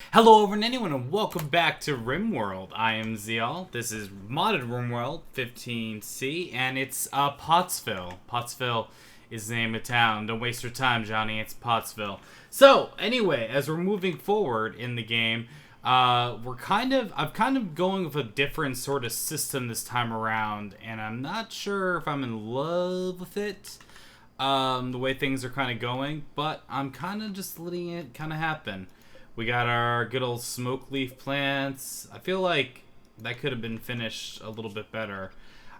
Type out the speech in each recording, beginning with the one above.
Hello everyone, anyone, and welcome back to RimWorld. I am Ziyal. This is modded RimWorld 15C, and it's Pottsville. Pottsville is the name of town. Don't waste your time, Johnny. It's Pottsville. So anyway, as we're moving forward in the game, I'm kind of going with a different sort of system this time around, and I'm not sure if I'm in love with it. The way things are kind of going, but I'm kind of just letting it kind of happen. We got our good old smoke leaf plants. I feel like that could have been finished a little bit better.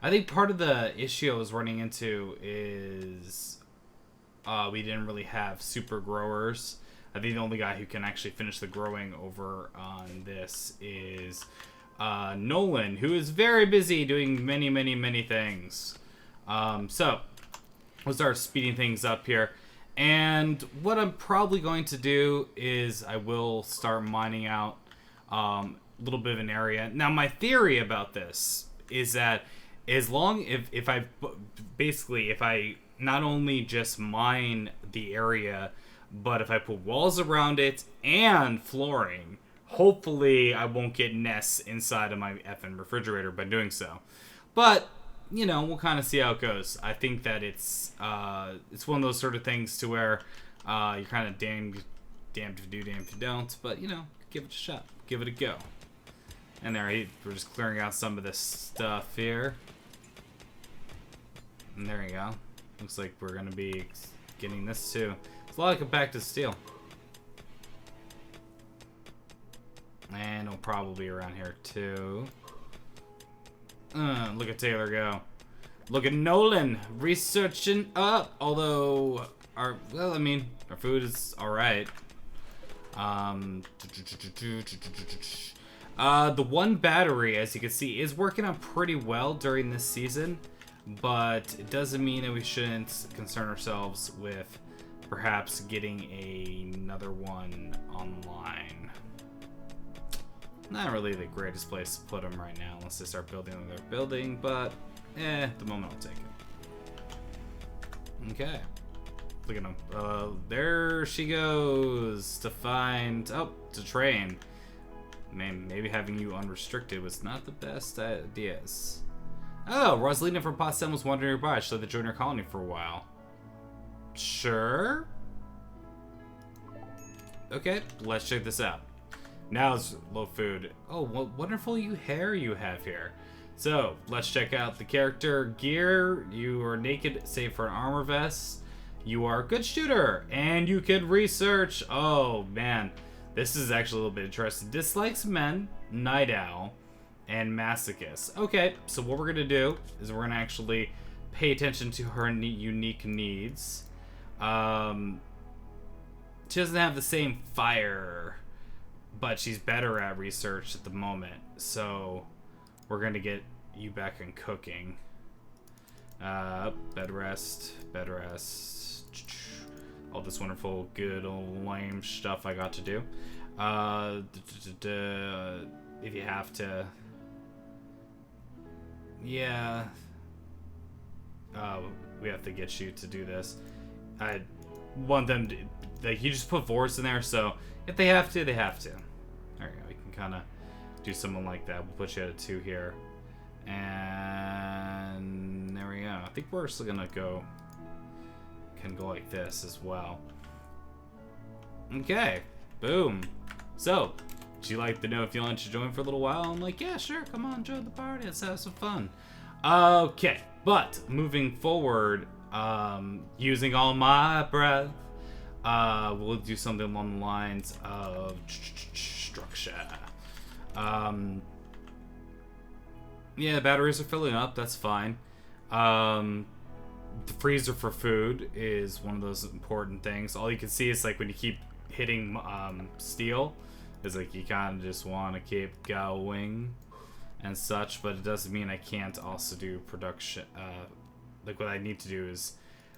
I think part of the issue I was running into is we didn't really have super growers. I think the only guy who can actually finish the growing over on this is Nolan, who is very busy doing many things. So we'll start speeding things up here. And what I'm probably going to do is I will start mining out a little bit of an area. Now, my theory about this is that as long if I not only just mine the area, but if I put walls around it and flooring, hopefully I won't get nests inside of my effing refrigerator by doing so. But you know, we'll kind of see how it goes. I think that it's one of those sort of things to where you're kind of damned if you do, damned if you don't. But, you know, give it a shot. Give it a go. And there, we're just clearing out some of this stuff here. And there you go. Looks like we're going to be getting this too. It's a lot like a back to steel. And it'll probably be around here too. Look at Taylor go. Look at Nolan researching up. Although our food is all right. The one battery, as you can see, is working out pretty well during this season, but it doesn't mean that we shouldn't concern ourselves with perhaps getting another one online. Not really the greatest place to put them right now, unless they start building another building, but, at the moment I'll take it. Okay. Look at them. There she goes to train. Maybe having you unrestricted was not the best ideas. Oh, Rosalina from Pottsville was wandering nearby. She'd like to join her colony for a while. Sure. Okay, let's check this out. Now it's low food. Oh, what wonderful hair you have here. So, let's check out the character gear. You are naked, save for an armor vest. You are a good shooter, and you can research. Oh, man. This is actually a little bit interesting. Dislikes men, night owl, and masochist. Okay, so what we're going to do is we're going to actually pay attention to her unique needs. She doesn't have the same fire, but she's better at research at the moment, so we're gonna get you back in cooking. Bed rest. All this wonderful, good, old lame stuff I got to do. If you have to, yeah. We have to get you to do this. I want them to, like, you just put force in there, so if they have to, they have to. There we go. We can kind of do something like that. We'll put you at a 2 here. And there we go. I think we're still going to go like this as well. Okay. Boom. So, would you like to know if you want to join for a little while? I'm like, yeah, sure. Come on, join the party. Let's have some fun. Okay. But, moving forward, using all my breath, we'll do something along the lines of structure. Yeah, batteries are filling up. That's fine. The freezer for food is one of those important things. All you can see is like when you keep hitting steel, is like you kind of just want to keep going and such. But it doesn't mean I can't also do production. Like what I need to do is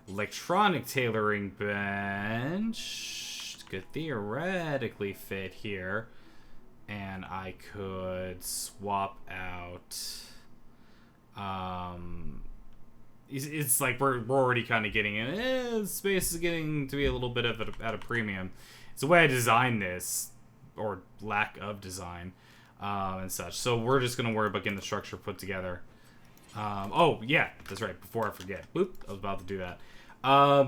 electronic tailoring bench could theoretically fit here, and I could swap out it's like we're already kind of getting space is getting to be a little bit of at a premium. It's the way I designed this or lack of design and such. So we're just gonna worry about getting the structure put together. Oh yeah, that's right. Before I forget, boop, I was about to do that.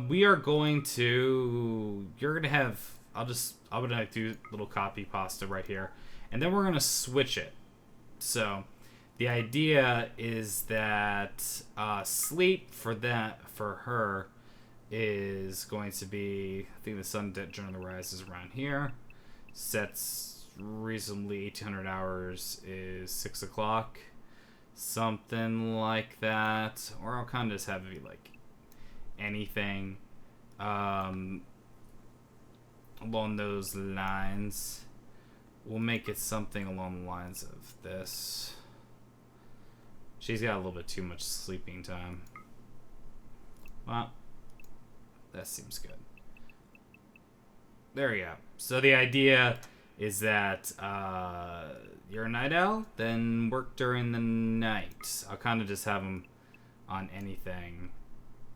We are going to. You're gonna have. I'm gonna do a little copy pasta right here, and then we're gonna switch it. So, the idea is that sleep for her is going to be. I think the sun generally rises around here. Sets reasonably 1,800 hours is 6 o'clock. Something like that, or I'll kind of just have it be like anything along those lines. We'll make it something along the lines of this. She's got a little bit too much sleeping time. Well, that seems good. There you go. So the idea is that you're a night owl, then work during the night. I'll kind of just have them on anything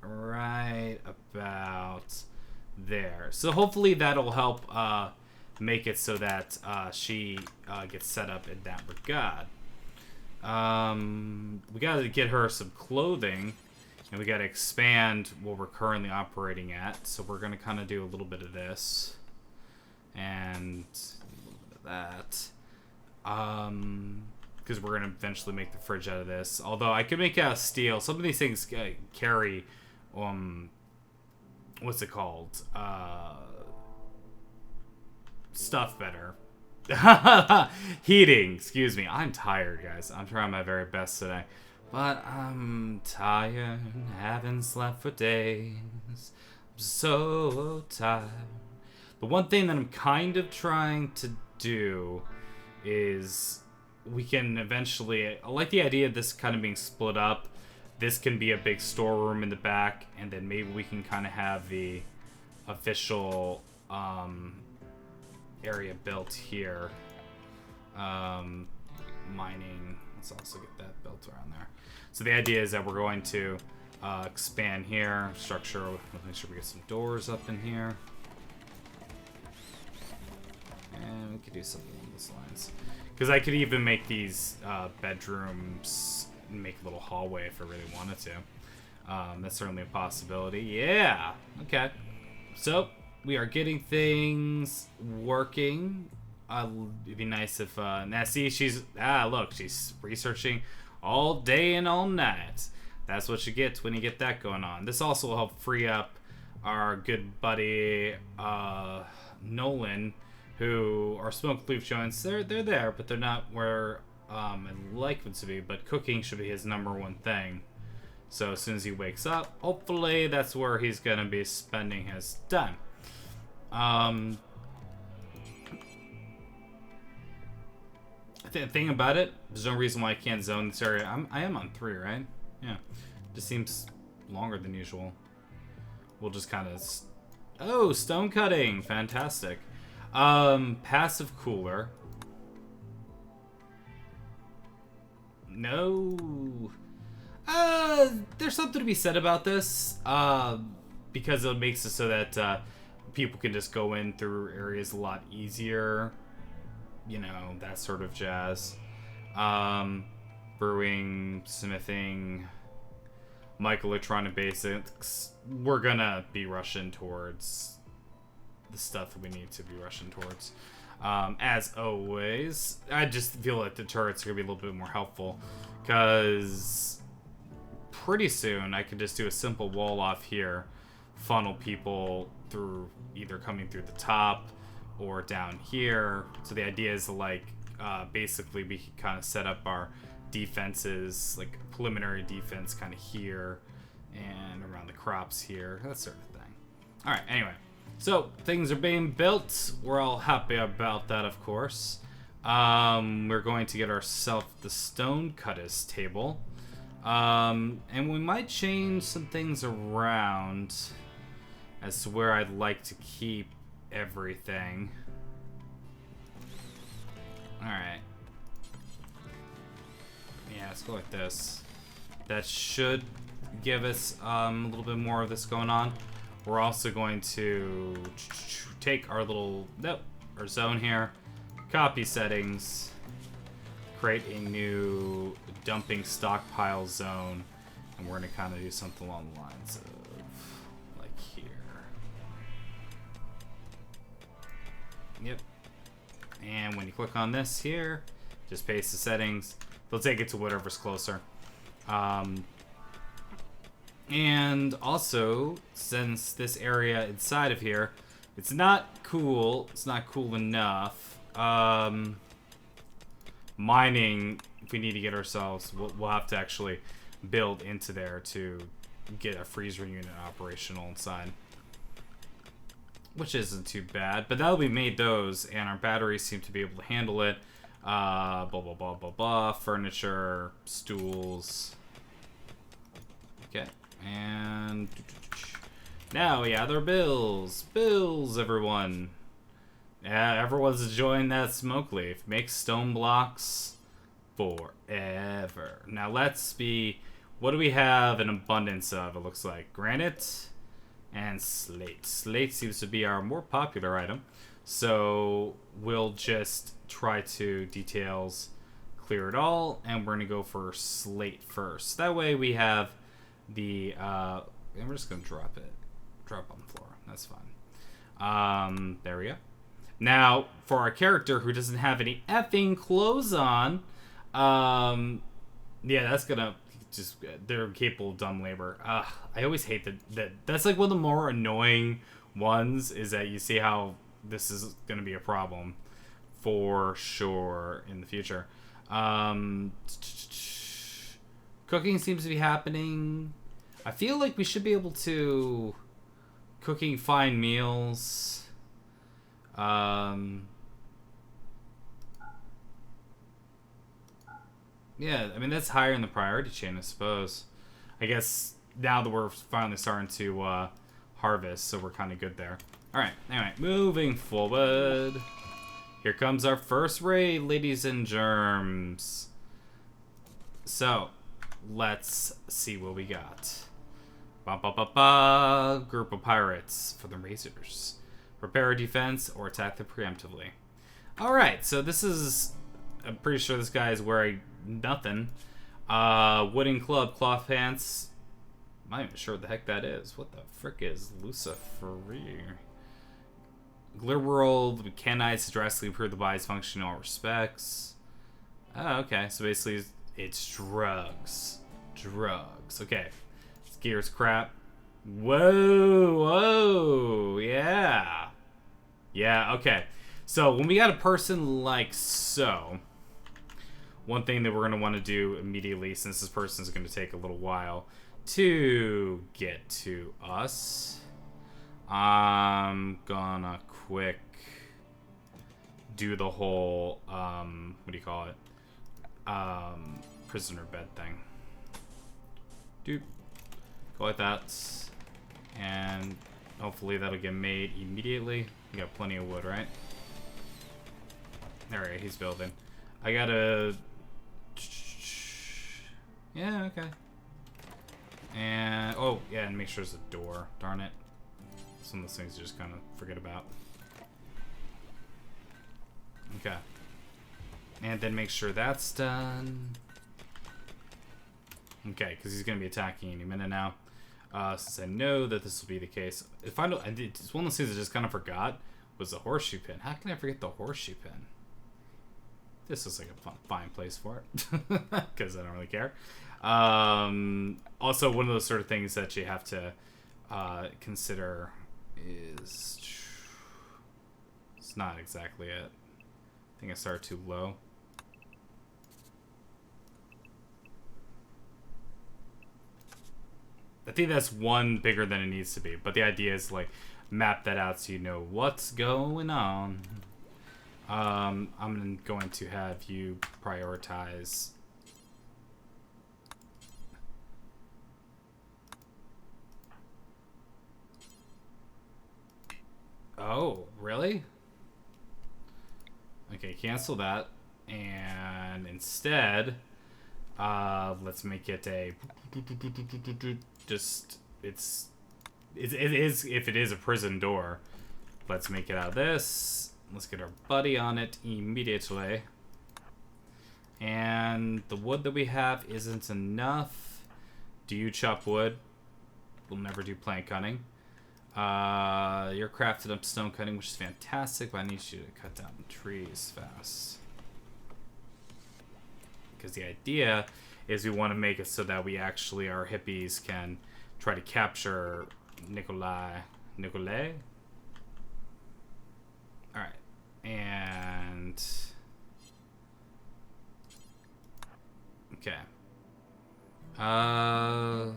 right about there. So hopefully that'll help make it so that she gets set up in that regard. We got to get her some clothing, and we got to expand what we're currently operating at. So we're going to kind of do a little bit of this and a little bit of that. Because we're gonna eventually make the fridge out of this. Although I could make out of steel. Some of these things carry, what's it called? Stuff better. Heating. Excuse me. I'm tired, guys. I'm trying my very best today, but I'm tired. Haven't slept for days. I'm so tired. The one thing that I'm kind of trying to do is we can eventually, I like the idea of this kind of being split up. This can be a big storeroom in the back, and then maybe we can kind of have the official area built here. Mining, let's also get that built around there. So the idea is that we're going to expand here, structure, make sure we get some doors up in here. And we could do something along those lines. Because I could even make these bedrooms and make a little hallway if I really wanted to. That's certainly a possibility. Yeah! Okay. So, we are getting things working. It'd be nice if... now, see, she's... look, she's researching all day and all night. That's what you get when you get that going on. This also will help free up our good buddy, Nolan, who are smoke leaf joints. They're there, but they're not where I'd like them to be. But cooking should be his #1 thing. So as soon as he wakes up, hopefully that's where he's gonna be spending his time. The thing about it, there's no reason why I can't zone this area. I am on 3, right? Yeah, just seems longer than usual. We'll just kind of... Oh, stone cutting, fantastic. Passive cooler. No. There's something to be said about this. Because it makes it so that people can just go in through areas a lot easier. You know, that sort of jazz. Brewing, smithing, microelectronic basics. We're gonna be rushing towards the stuff that we need to be rushing towards. As always, I just feel like the turrets are gonna be a little bit more helpful, because pretty soon I could just do a simple wall off here, funnel people through, either coming through the top or down here. So the idea is to, like, basically we can kind of set up our defenses, like preliminary defense kind of here and around the crops here, that sort of thing. All right, anyway. So, things are being built. We're all happy about that, of course. We're going to get ourselves the stone cutters table. And we might change some things around as to where I'd like to keep everything. Alright. Yeah, let's go like this. That should give us a little bit more of this going on. We're also going to take our little our zone here, Copy settings. Create a new dumping stockpile zone. And we're going to kind of do something along the lines of like here. Yep. And when you click on this here, just paste the settings. They'll take it to whatever's closer. And also, since this area inside of here, it's not cool. It's not cool enough. Mining, if we need to get ourselves, we'll have to actually build into there to get a freezer unit operational inside. Which isn't too bad, but that'll be made those, and our batteries seem to be able to handle it. Blah, blah, blah, blah, blah. Furniture, stools. Okay, and now we gather bills. Bills, everyone. Yeah, everyone's enjoying that smoke leaf. Make stone blocks forever. Now let's be... What do we have an abundance of, it looks like? Granite and slate. Slate seems to be our more popular item. So we'll just try to details clear it all. And we're going to go for slate first. That way we have the... and we're just going to drop it. Drop on the floor. That's fine. There we go. Now, for our character who doesn't have any effing clothes on, yeah, that's gonna just, they're capable of dumb labor. I always hate that's like one of the more annoying ones, is that you see how this is gonna be a problem for sure in the future. Cooking seems to be happening. I feel like we should be able to cooking fine meals. Yeah, I mean, that's higher in the priority chain, I suppose. I guess now that we're finally starting to harvest, so we're kind of good there. Alright, anyway, moving forward. Here comes our first raid, ladies and germs. So, let's see what we got. Ba ba ba ba. Group of pirates for the razors. Prepare a defense or attack them preemptively. Alright, so this is... I'm pretty sure this guy is wearing nothing. Wooden club, cloth pants. I'm not even sure what the heck that is. What the frick is Lucifer? RimWorld mechanites to drastically improve the body's function in all respects. Oh, okay. So basically, it's drugs. Drugs. Okay. This gear's crap. Whoa, whoa, yeah. Yeah, okay. So, when we got a person like so, one thing that we're going to want to do immediately, since this person is going to take a little while to get to us, I'm gonna quick do the whole, what do you call it? Prisoner bed thing. Doop. Go like that. And hopefully that'll get made immediately. We got plenty of wood, right? Alright, he's building. I gotta... Yeah, okay. And... Oh, yeah, and make sure there's a door. Darn it. Some of those things you just kind of forget about. Okay. And then make sure that's done. Okay, because he's going to be attacking any minute now. Since I know that this will be the case. If I don't, it's one of those things I just kind of forgot, was the horseshoe pin. How can I forget the horseshoe pin? This is like a fine place for it, because I don't really care. Also, one of those sort of things that you have to consider is... It's not exactly it. I think I started too low. I think that's one bigger than it needs to be, but the idea is like map that out so you know what's going on. I'm going to have you prioritize. Oh, really? Okay, cancel that, and instead, let's make it a just it is if it is a prison door. Let's make it out of this let's get our buddy on it immediately. And the wood that we have isn't enough. Do you chop wood? We'll never do plank cutting. You're crafted up stone cutting, which is fantastic, but I need you to cut down trees fast. Because the idea is we want to make it so that we actually, our hippies can try to capture Nikolai? Alright. And... okay. Alright,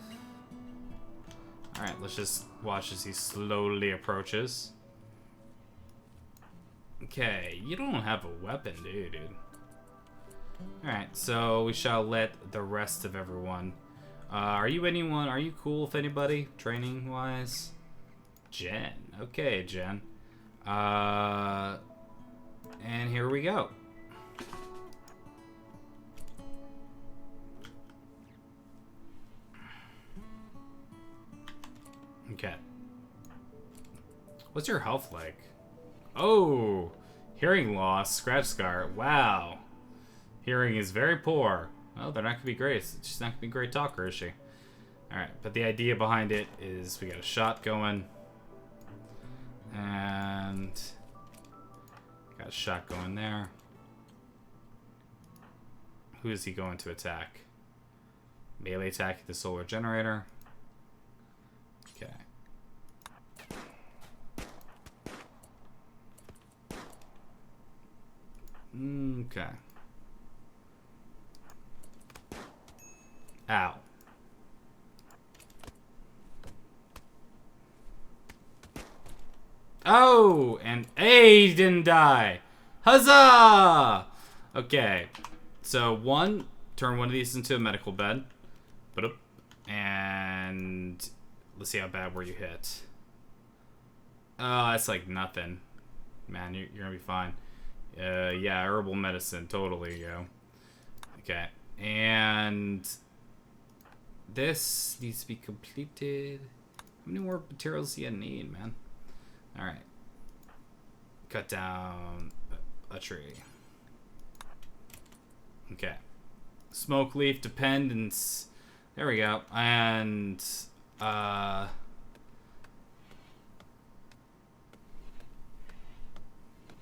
let's just watch as he slowly approaches. Okay, you don't have a weapon, do you, dude? Alright, so we shall let the rest of everyone... are you cool with anybody, training-wise? Jen. Okay, Jen. And here we go. Okay. What's your health like? Oh! Hearing loss, scratch scar. Wow. Hearing is very poor. Well, they're not going to be great. She's not going to be a great talker, is she? Alright, but the idea behind it is we got a shot going. And... got a shot going there. Who is he going to attack? Melee attack at the solar generator. Okay. Okay. Ow. Oh, and he didn't die. Huzzah! Okay. So turn one of these into a medical bed. And let's see how bad were you hit. Oh, that's like nothing. Man, you're gonna be fine. Yeah, herbal medicine, totally, yo. Okay, and this needs to be completed. How many more materials do you need, man? Alright. Cut down a tree. Okay. Smoke leaf dependence. There we go. And, yeah.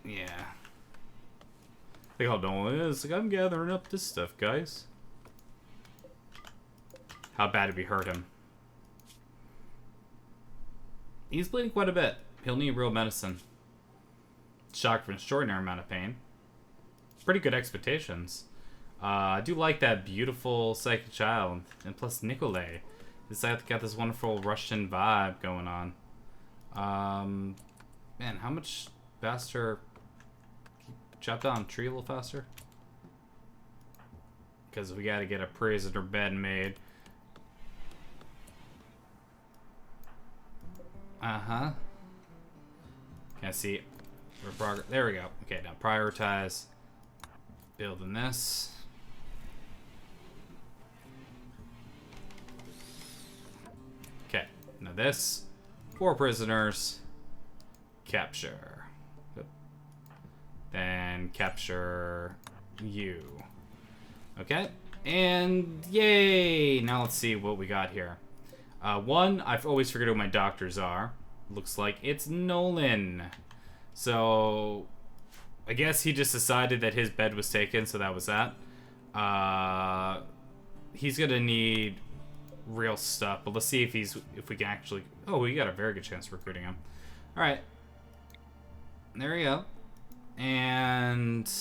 I think I'll know this. Like, I'm gathering up this stuff, guys. How bad did we hurt him? He's bleeding quite a bit. He'll need real medicine. Shocked for an extraordinary amount of pain. Pretty good expectations. I do like that beautiful psychic child. And plus Nikolai. It's got this wonderful Russian vibe going on. Man, how much faster... chop down a tree a little faster? Because we gotta get a prisoner bed made. Uh-huh. Can I see progress? There we go. Okay, now prioritize building this. Okay, now this. 4 prisoners. Capture. Then capture you. Okay, and yay! Now let's see what we got here. One, I've always forget who my doctors are. Looks like it's Nolan. So, I guess he just decided that his bed was taken, so that was that. He's gonna need real stuff, but let's see if we can actually... oh, we got a very good chance of recruiting him. Alright. There we go. And...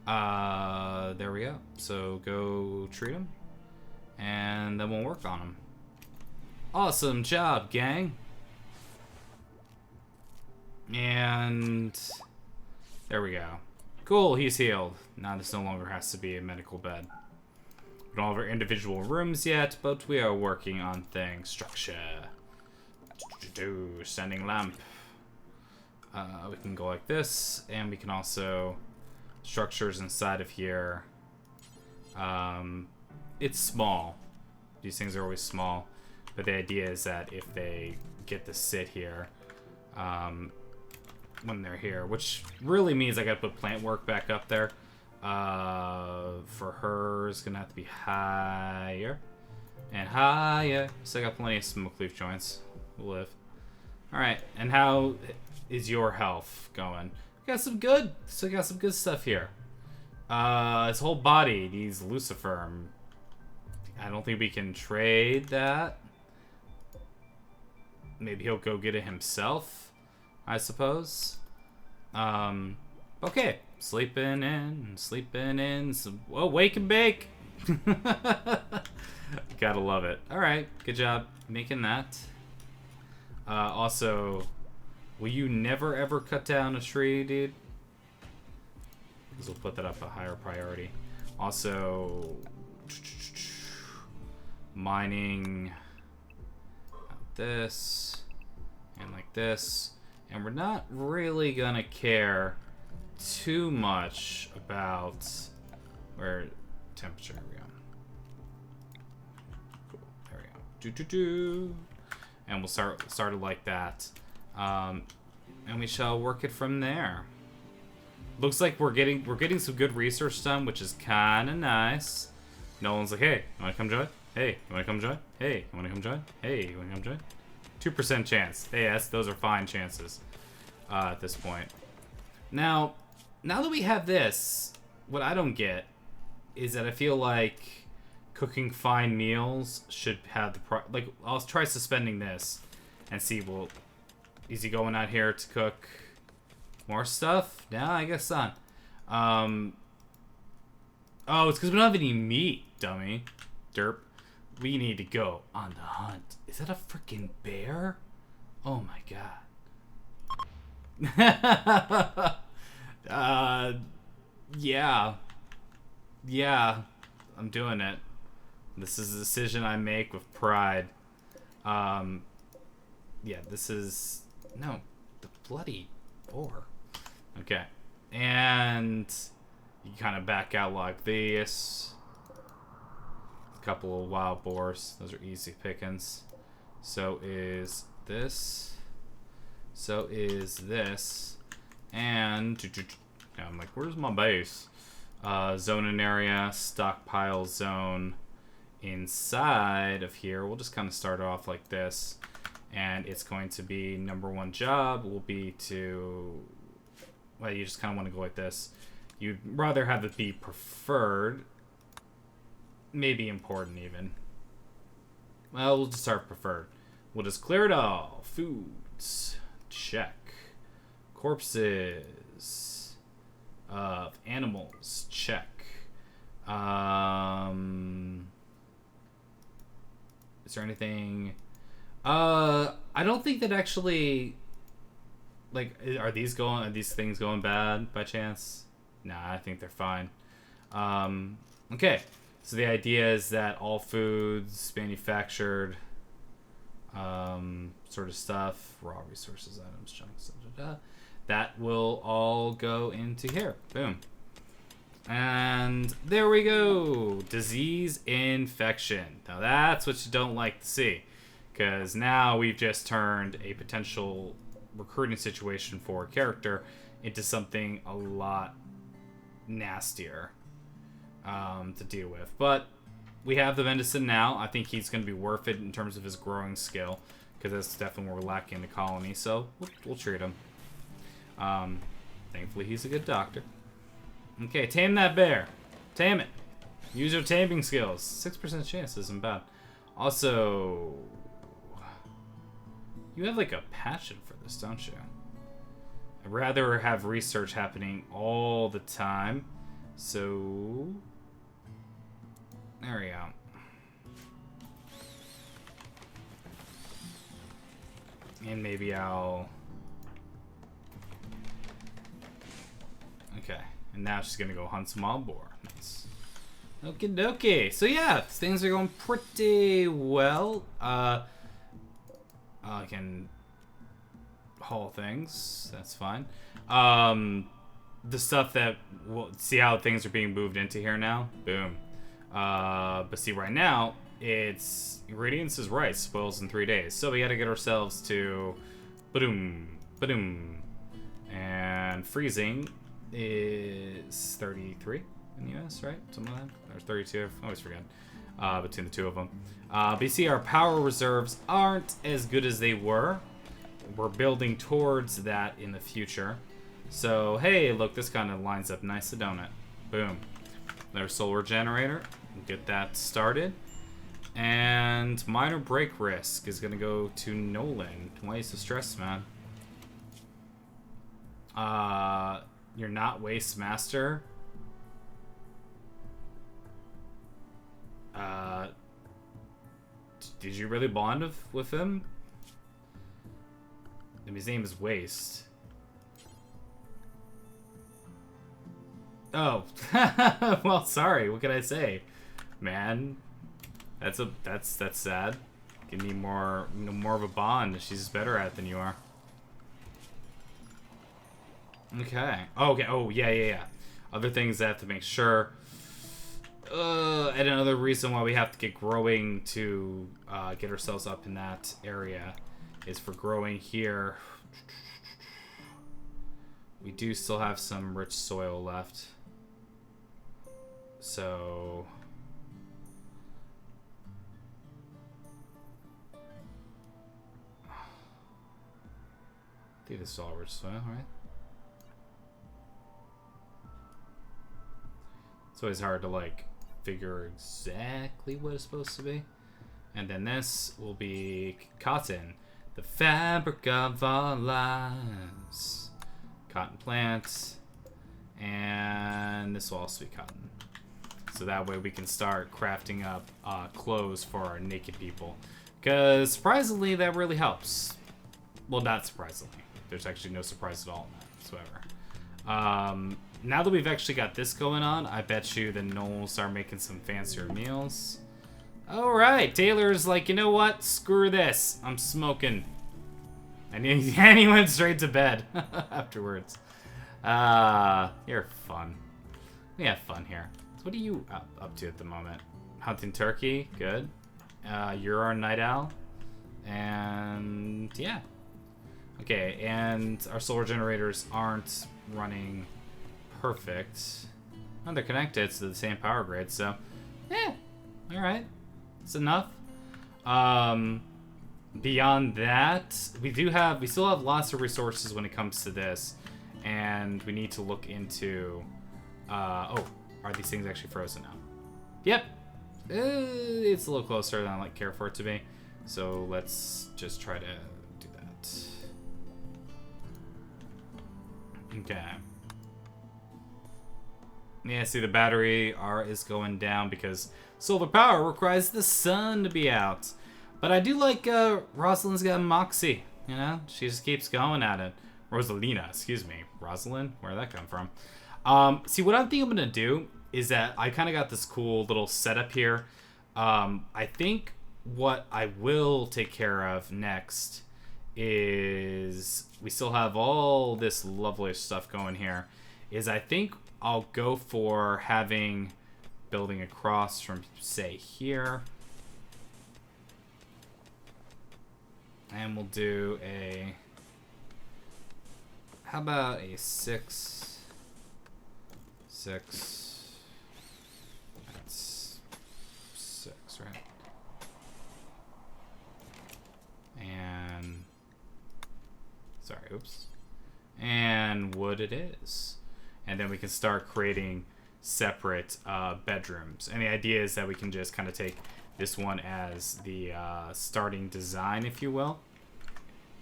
there we go. So, go treat him. And then we'll work on him. Awesome job, gang. And there we go. Cool, he's healed. Now this no longer has to be a medical bed. We don't have our individual rooms yet, but we are working on things. Structure. Standing lamp. We can go like this, and we can also structures inside of here. It's small. These things are always small. But the idea is that if they get to sit here, when they're here, which really means I gotta put plant work back up there. For her, it's gonna have to be higher and higher. So I got plenty of smoke leaf joints. We'll live. All right, and how is your health going? Got some good. Still got some good stuff here. His whole body needs Lucifer. I don't think we can trade that. Maybe he'll go get it himself, I suppose. Okay. Sleeping in. Oh, wake and bake. Gotta love it. Alright, good job making that. Also, will you never ever cut down a tree, dude? Because we'll put that up a higher priority. Also, mining like this and like this. And we're not really gonna care too much about where temperature. Here we go. Cool. There we go. And we'll start it like that. And we shall work it from there. Looks like we're getting some good research done, which is kind of nice. No one's like, hey, you wanna come join? Hey, you wanna come join? Hey, you wanna come join? Hey, you wanna come join? 2% chance. Hey, those are fine chances at this point. Now that we have this, what I don't get is that I feel like cooking fine meals should have the I'll try suspending this and see. Well, is he going out here to cook more stuff? No, I guess not. Oh, it's because we don't have any meat, dummy. Derp. We need to go on the hunt. Is that a freaking bear? Oh my god. Yeah. I'm doing it. This is a decision I make with pride. Yeah, this is... No, the bloody boar. Okay. And you kind of back out like this. A couple of wild boars. Those are easy pickings. So is this. So is this. And I'm like, where's my base? Zone and area, stockpile zone. Inside of here, we'll just kind of start off like this. And it's going to be #1 job will be to... Well, you just kind of want to go like this. You'd rather have it be preferred. Maybe important even. Well, we'll just start preferred. We'll just clear it all. Foods. Check. Corpses. Of animals. Check. Is there anything... I don't think that actually... Like, are these things going bad by chance? Nah, I think they're fine. Okay. So the idea is that all foods, manufactured, sort of stuff, raw resources, items, chunks, that will all go into here. Boom. And there we go. Disease infection. Now that's what you don't like to see. Because now we've just turned a potential recruiting situation for a character into something a lot nastier to deal with. But we have the medicine now. I think he's going to be worth it in terms of his growing skill, because that's definitely what we're lacking in the colony. So we'll treat him. Thankfully, he's a good doctor. Okay, tame that bear. Tame it. Use your taming skills. 6% chance isn't bad. Also, you have like a passion for this, don't you? I'd rather have research happening all the time. So, there we go. And maybe I'll... Okay. And now she's gonna go hunt some wild boar. Nice. Okie dokie. So yeah, things are going pretty well. I can haul things. That's fine. The stuff that we'll see how things are being moved into here now. Boom. But see, right now it's ingredients is rice spoils in 3 days. So we got to get ourselves to, ba-doom, ba-doom, And freezing is 33 in the US, right? Something like that. Or 32, I always forget. Between the two of them. But you see, our power reserves aren't as good as they were. We're building towards that in the future. So, hey, look, this kind of lines up nicely, don't it? Boom. There's solar generator. We'll get that started. And minor break risk is going to go to Nolan. Why are you so stressed, man? You're not Waste Master. Did you really bond with him? And his name is Waste. Oh, well, sorry. What can I say, man? That's sad. Give me more, more of a bond. She's better at it than you are. Okay. Oh, okay. Oh, yeah. Other things I have to make sure. And another reason why we have to get growing to get ourselves up in that area is for growing here. We do still have some rich soil left. So... I think this is all rich soil, right? It's always hard to, like, figure exactly what it's supposed to be. And then this will be cotton. The fabric of our lives. Cotton plants. And this will also be cotton. So that way we can start crafting up clothes for our naked people. Because surprisingly, that really helps. Well, not surprisingly. There's actually no surprise at all in that whatsoever. Now that we've actually got this going on, I bet you that Noel will start making some fancier meals. Alright, Taylor's like, you know what? Screw this. I'm smoking. And he went straight to bed afterwards. You're fun. We have fun here. So what are you up to at the moment? Hunting turkey. Good. You're our night owl. And yeah. Okay, and our solar generators aren't running perfect. Oh, they're connected to the same power grid, so yeah, all right, it's enough. Beyond that, we still have lots of resources when it comes to this, and we need to look into. Oh, are these things actually frozen now? Yep, it's a little closer than I care for it to be. So let's just try to do that. Okay. Yeah, see the battery is going down because solar power requires the sun to be out. But I do like Rosalind's got moxie, you know? She just keeps going at it. Rosalina, excuse me. Rosalind? Where'd that come from? See, what I think I'm going to do is that I kind of got this cool little setup here. I think what I will take care of next is we still have all this lovely stuff going here. Is I think I'll go for having building across from, say, here. And we'll do a... How about a 6? 6. That's 6, right? And... Sorry, oops. And wood it is. And then we can start creating separate bedrooms. And the idea is that we can just kind of take this one as the starting design, if you will.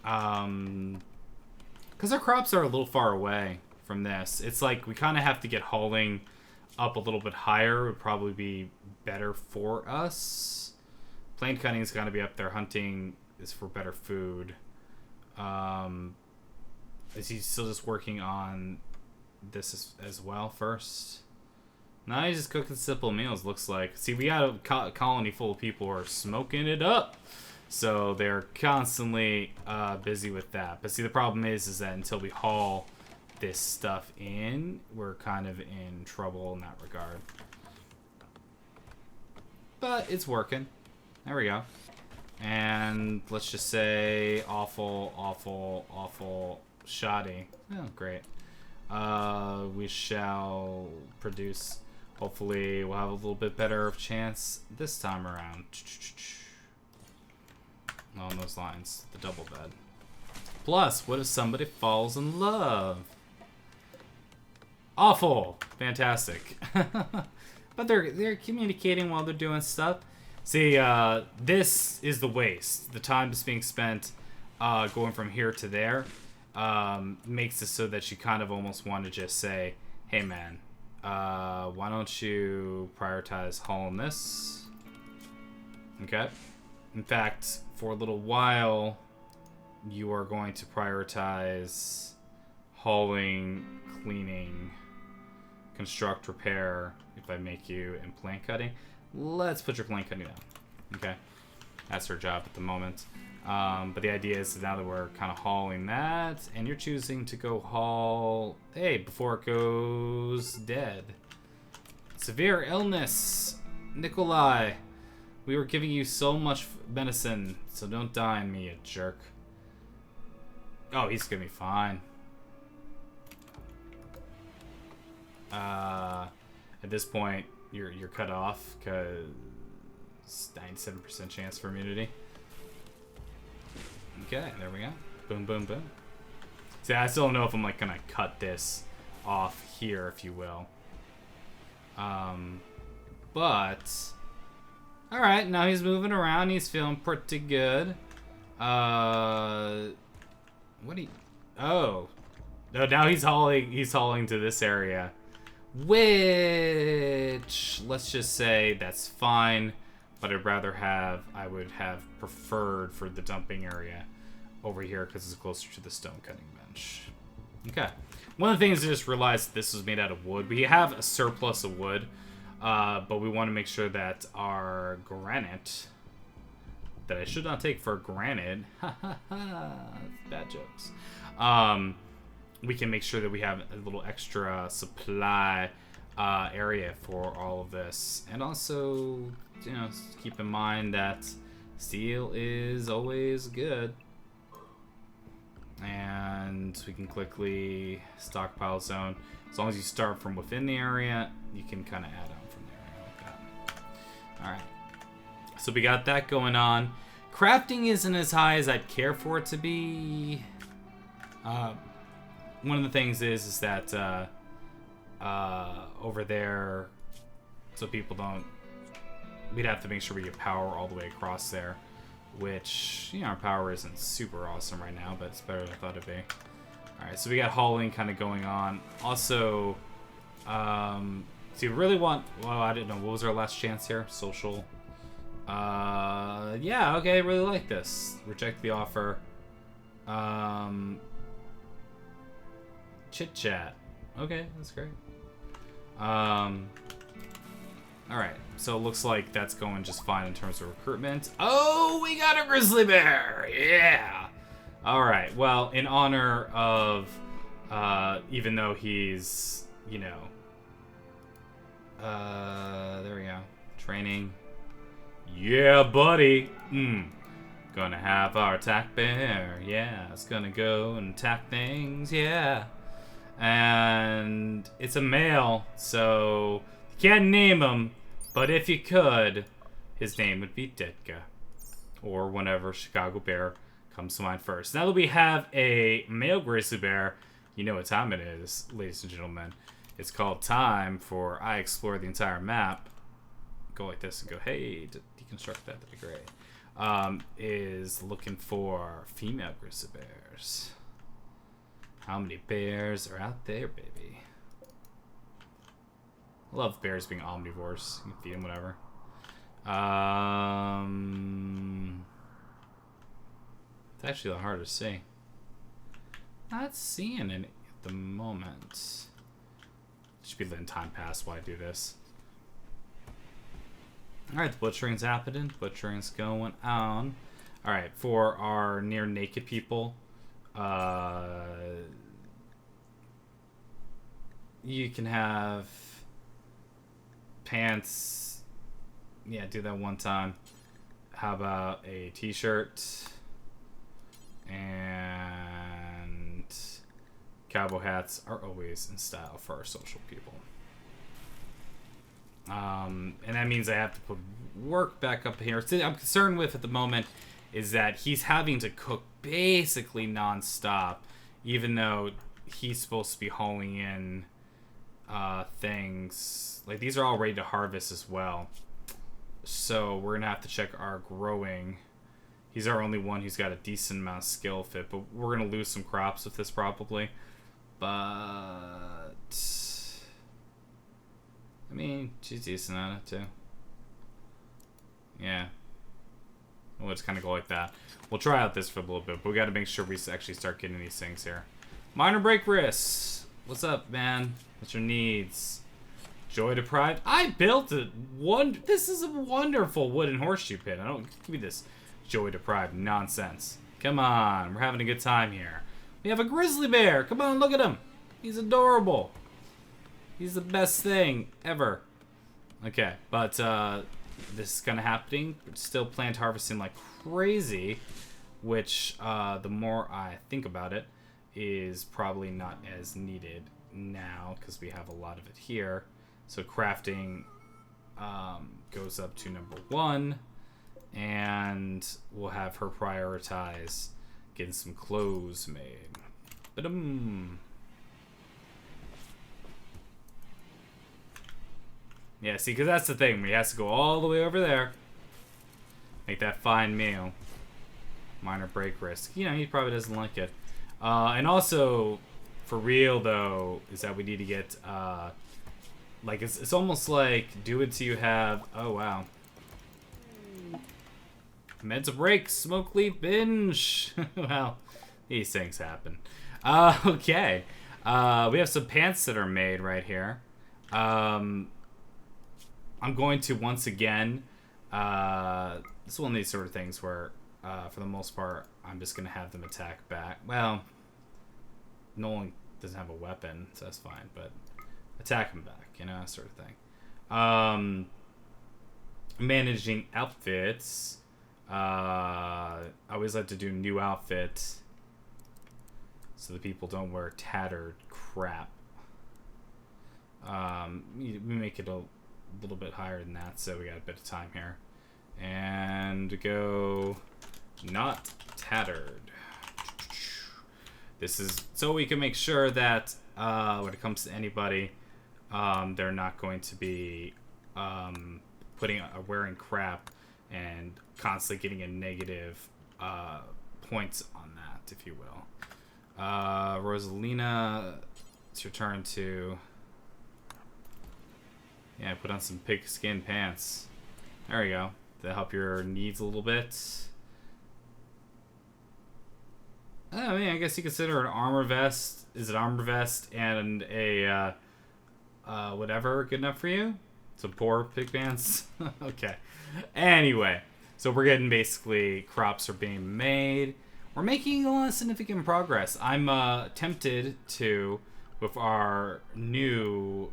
Because our crops are a little far away from this. It's like we kind of have to get hauling up a little bit higher. Would probably be better for us. Plant cutting is going to be up there. Hunting is for better food. Is he still just working on this as well first? No, he's just cooking simple meals, looks like. See, we got a colony full of people who are smoking it up. So they're constantly busy with that. But see, the problem is that until we haul this stuff in, we're kind of in trouble in that regard. But it's working. There we go. And let's just say awful shoddy. Oh, great. We shall produce. Hopefully, we'll have a little bit better of chance this time around. Along those lines, the double bed. Plus, what if somebody falls in love? Awful. Fantastic. But they're communicating while they're doing stuff. See, this is the waste. The time that's being spent going from here to there makes it so that you kind of almost want to just say, hey man, why don't you prioritize hauling this? Okay. In fact, for a little while, you are going to prioritize hauling, cleaning, construct, repair. If I make you in plant cutting, let's put your plant cutting down. Okay, that's her job at the moment. But the idea is that now that we're kind of hauling that, and you're choosing to go haul, hey, before it goes dead. Severe illness, Nikolai. We were giving you so much medicine, so don't die on me, you jerk. Oh, he's gonna be fine. At this point, you're cut off because 97% chance for immunity. Okay, there we go. Boom, boom, boom. See, I still don't know if I'm like gonna cut this off here, if you will. But all right, now he's moving around. He's feeling pretty good. What do you? Oh, no! Now he's hauling. He's hauling to this area, which let's just say that's fine. But I'd rather have. I would have preferred for the dumping area over here because it's closer to the stone cutting bench. Okay. One of the things I just realized this was made out of wood. We have a surplus of wood, but we want to make sure that our granite, that I should not take for granted, bad jokes, we can make sure that we have a little extra supply area for all of this. And also, you know, keep in mind that steel is always good. And we can quickly stockpile zone. As long as you start from within the area, you can kind of add on from there like that. Alright. So we got that going on. Crafting isn't as high as I'd care for it to be. One of the things is that over there, so people don't, we'd have to make sure we get power all the way across there. Which, you know, our power isn't super awesome right now, but it's better than I thought it'd be. Alright, so we got hauling kind of going on. Also, do you really want... Well, I didn't know. What was our last chance here? Social. Yeah, okay, I really like this. Reject the offer. Chit-chat. Okay, that's great. Alright, so it looks like that's going just fine in terms of recruitment. Oh, we got a grizzly bear! Yeah! Alright, well, in honor of, even though he's, you know, there we go. Training. Yeah, buddy! Gonna have our attack bear, yeah. It's gonna go and attack things, yeah. And it's a male, so you can't name him. But if you could, his name would be Ditka. Or whenever Chicago Bear comes to mind first. Now that we have a male grizzly bear, you know what time it is, ladies and gentlemen. It's called time for I explore the entire map. Go like this and go, hey, deconstruct that, that'd be great. Is looking for female grizzly bears. How many bears are out there, baby? I love bears being omnivores. You can feed them whatever. It's actually a lot harder to see. Not seeing it at the moment. Should be letting time pass while I do this. Alright, the butchering's happening. Butchering's going on. Alright, for our near naked people, you can have pants. Yeah, do that one time. How about a t-shirt? And Cowboy hats are always in style for our social people. And that means I have to put work back up here. So I'm concerned with at the moment is that he's having to cook basically non-stop, even though he's supposed to be hauling in things. Like, these are all ready to harvest as well. So we're going to have to check our growing. He's our only one who's got a decent amount of skill fit, but we're going to lose some crops with this probably. But I mean, she's decent at it too. Yeah. We'll just kind of go like that. We'll try out this for a little bit, but we got to make sure we actually start getting these things here. Minor break risks. What's up, man? What's your needs? Joy deprived. I built it. This is a wonderful wooden horseshoe pit. I don't give me this joy deprived nonsense. Come on, we're having a good time here. We have a grizzly bear. Come on, look at him. He's adorable. He's the best thing ever. Okay, but this is kind of happening. Still plant harvesting like crazy, which the more I think about it, is probably not as needed now because we have a lot of it here. So crafting goes up to number 1, and we'll have her prioritize getting some clothes made. Ba-dum. Yeah, see, because that's the thing. He has to go all the way over there. Make that fine meal. Minor break risk. You know, he probably doesn't like it. And also, for real, though, is that we need to get, like, it's almost like do it till you have, oh, wow. Meds a break, smoke leap, binge. Well, these things happen. Okay. We have some pants that are made right here. I'm going to, once again, this is one of these sort of things where, for the most part, I'm just going to have them attack back. Well, Nolan doesn't have a weapon, so that's fine, but attack him back, you know, that sort of thing. Managing outfits. I always like to do new outfits so the people don't wear tattered crap. We make it a little bit higher than that, so we got a bit of time here. And go not tattered. This is so we can make sure that when it comes to anybody, they're not going to be wearing crap and constantly getting a negative points on that, if you will. Rosalina, it's your turn to put on some pigskin pants. There we go. That'll help your needs a little bit. I mean, I guess you consider an armor vest. Is it armor vest and a whatever good enough for you? Some poor pig pants. Okay. Anyway, so we're getting basically crops are being made. We're making a lot of significant progress. I'm tempted to, with our new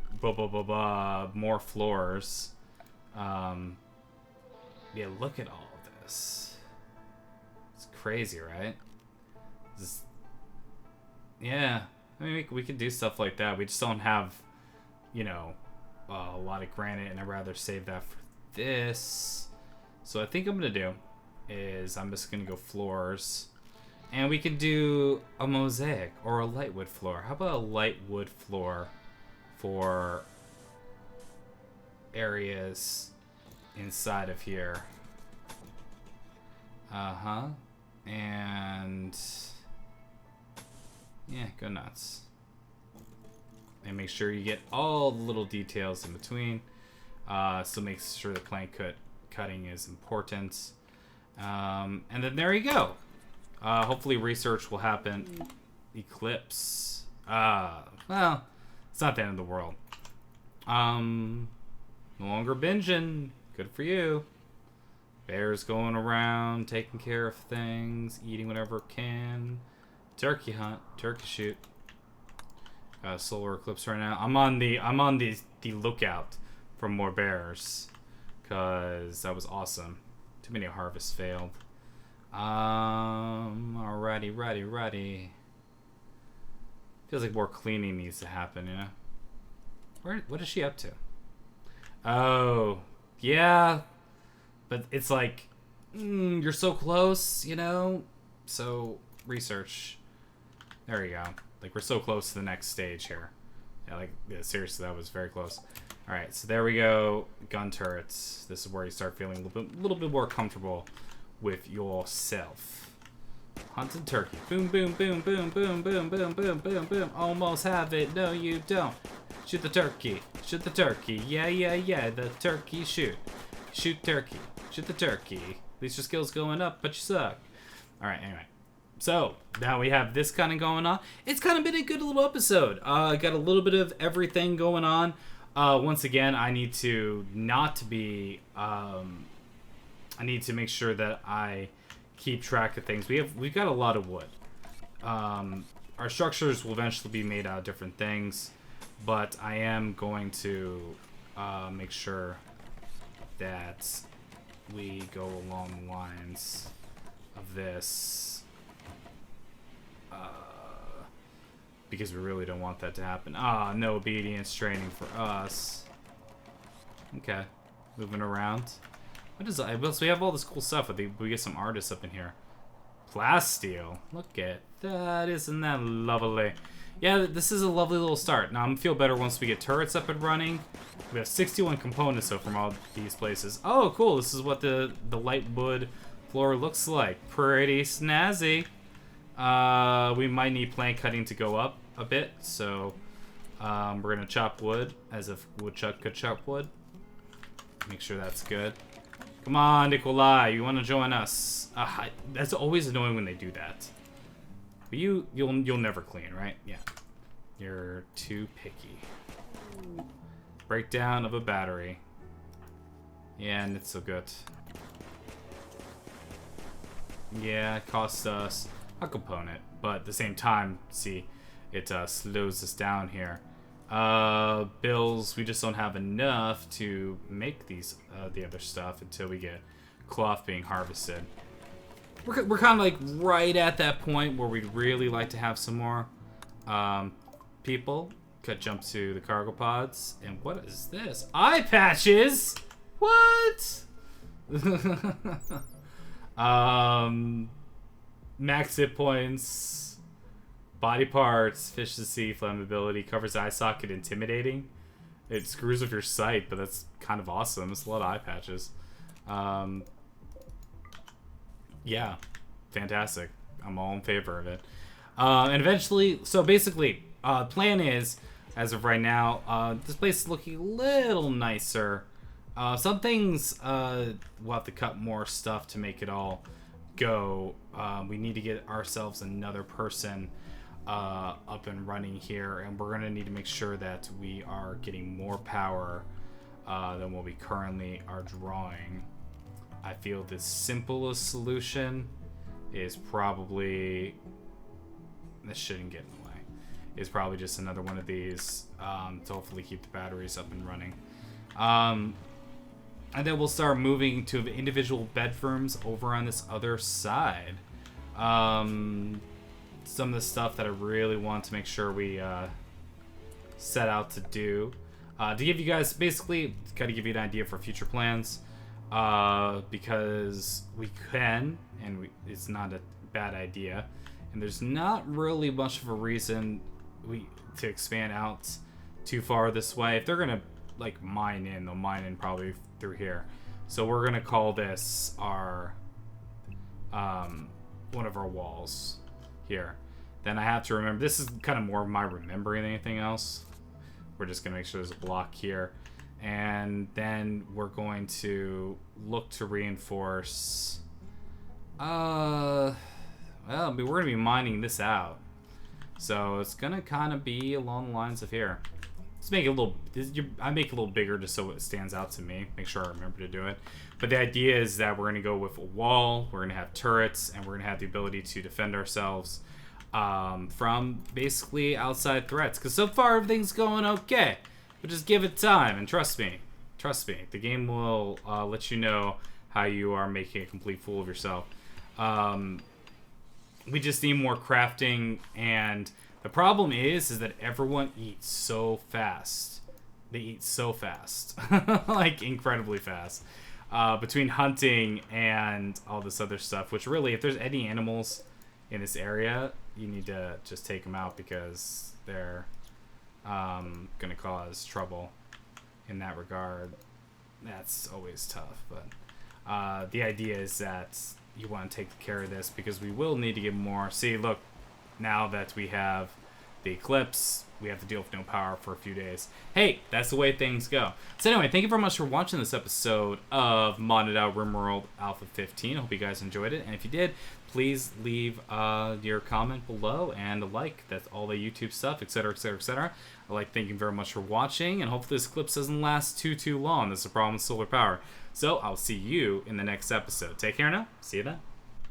more floors. Yeah, look at all of this. It's crazy, right? Yeah, I mean, we could do stuff like that. We just don't have, you know, a lot of granite, and I'd rather save that for this. So I think I'm going to do is I'm just going to go floors. And we can do a mosaic or a light wood floor. How about a light wood floor for areas inside of here? And yeah, go nuts. And make sure you get all the little details in between. So make sure the plank cutting is important. And then there you go. Hopefully research will happen. Eclipse. Well, it's not the end of the world. No longer binging. Good for you. Bears going around, taking care of things, eating whatever can. Turkey hunt, turkey shoot. Solar eclipse right now. I'm on the lookout for more bears, cause that was awesome. Too many harvests failed. Alrighty. Feels like more cleaning needs to happen, you know? What is she up to? Oh, yeah. But it's like, you're so close, you know? So, research. There you go. Like, we're so close to the next stage here. Yeah, seriously, that was very close. Alright, so there we go. Gun turrets. This is where you start feeling a little bit more comfortable with yourself. Hunted turkey. Boom, boom, boom, boom, boom, boom, boom, boom, boom, boom. Almost have it. No, you don't. Shoot the turkey. Shoot the turkey. Yeah, yeah, yeah. The turkey shoot. Shoot turkey. Shoot the turkey. At least your skill's going up, but you suck. Alright, anyway. So, now we have this kind of going on. It's kind of been a good little episode. Got a little bit of everything going on. Once again, I need to not be... I need to make sure that I keep track of things. We've got a lot of wood. Our structures will eventually be made out of different things, but I am going to make sure that we go along the lines of this. Because we really don't want that to happen. No obedience training for us. Okay. Moving around. What is that? So we have all this cool stuff. We get some artists up in here. Plasteel. Look at that. Isn't that lovely? Yeah, this is a lovely little start. Now, I'm gonna feel better once we get turrets up and running. We have 61 components so from all these places. Oh, cool. This is what the light wood floor looks like. Pretty snazzy. We might need plank cutting to go up a bit, so we're gonna chop wood as if woodchuck could chop wood. Make sure that's good. Come on, Nikolai, you want to join us? That's always annoying when they do that. But you'll never clean, right? Yeah. You're too picky. Breakdown of a battery. Yeah, and it's so good. Yeah, it costs us a component, but at the same time, see, it slows us down here. Bills, we just don't have enough to make these the other stuff until we get cloth being harvested. We're kind of like right at that point where we'd really like to have some more people. Could jump to the cargo pods. And what is this? Eye patches? What? Max hit points, body parts, fish to sea, flammability, covers eye socket, intimidating. It screws with your sight, but that's kind of awesome. It's a lot of eye patches. Yeah, fantastic. I'm all in favor of it. And eventually, so basically, plan is, as of right now, this place is looking a little nicer. Some things, we'll have to cut more stuff to make it all go. We need to get ourselves another person up and running here, and we're gonna need to make sure that we are getting more power than what we currently are drawing. I feel the simplest solution is probably, this shouldn't get in the way, is probably just another one of these to hopefully keep the batteries up and running. And then we'll start moving to the individual bedrooms over on this other side. Some of the stuff that I really want to make sure we set out to do. To give you guys, basically, got to give you an idea for future plans. Because we can, and it's not a bad idea. And there's not really much of a reason to expand out too far this way. If they're going to like mine in, they'll mine in probably through here. So we're gonna call this our one of our walls here. Then I have to remember, this is kind of more of my remembering than anything else. We're just gonna make sure there's a block here, and then we're going to look to reinforce well, we're gonna be mining this out, so it's gonna kind of be along the lines of here. Let's make it a little, I make it a little bigger just so it stands out to me. Make sure I remember to do it. But the idea is that we're going to go with a wall, we're going to have turrets, and we're going to have the ability to defend ourselves from basically outside threats. Because so far everything's going okay. But just give it time, and trust me, the game will let you know how you are making a complete fool of yourself. We just need more crafting and The problem is that everyone eats so fast. They eat so fast. Like, incredibly fast. Between hunting and all this other stuff, which really, if there's any animals in this area, you need to just take them out because they're going to cause trouble in that regard. That's always tough, but the idea is that you want to take care of this because we will need to get more. See, look, now that we have the eclipse, we have to deal with no power for a few days. Hey, that's the way things go. So anyway, thank you very much for watching this episode of Modded Out RimWorld Alpha 15. I hope you guys enjoyed it, and if you did, please leave your comment below and a like. That's all the YouTube stuff, etc., etc., etc. I'd like to thank you very much for watching, and hopefully this eclipse doesn't last too long. That's the problem with solar power. So I'll see you in the next episode. Take care now. See you then.